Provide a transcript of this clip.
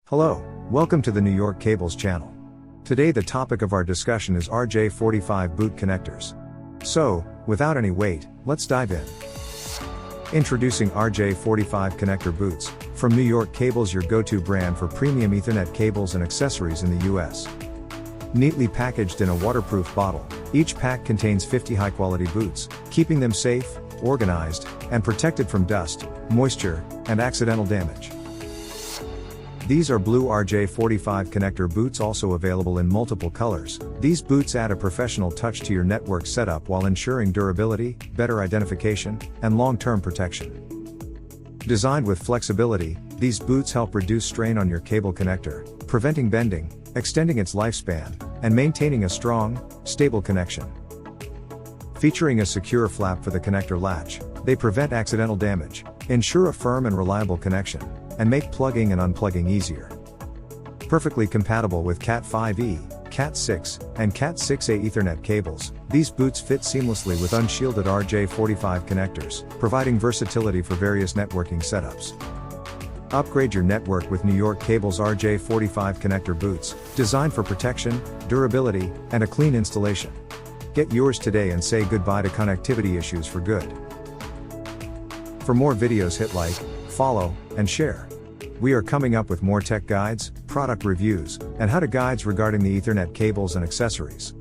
Hello, welcome to the New York Cables channel. Today the topic of our discussion is RJ45 boot connectors. So, without any wait, let's dive in. Introducing RJ45 Connector Boots, from New York Cables, your go-to brand for premium Ethernet cables and accessories in the US. Neatly packaged in a waterproof bottle, each pack contains 50 high-quality boots, keeping them safe, organized, and protected from dust, moisture, and accidental damage. These are blue RJ45 connector boots, also available in multiple colors. These boots add a professional touch to your network setup while ensuring durability, better identification, and long-term protection. Designed with flexibility, these boots help reduce strain on your cable connector, preventing bending, extending its lifespan, and maintaining a strong, stable connection. Featuring a secure flap for the connector latch, they prevent accidental damage, ensure a firm and reliable connection, and make plugging and unplugging easier. Perfectly compatible with Cat5e, Cat6, and Cat6a Ethernet cables, these boots fit seamlessly with unshielded RJ45 connectors, providing versatility for various networking setups. Upgrade your network with New York Cables RJ45 connector boots, designed for protection, durability, and a clean installation. Get yours today and say goodbye to connectivity issues for good. For more videos, hit like, follow, and share. We are coming up with more tech guides, product reviews, and how-to guides regarding the Ethernet cables and accessories.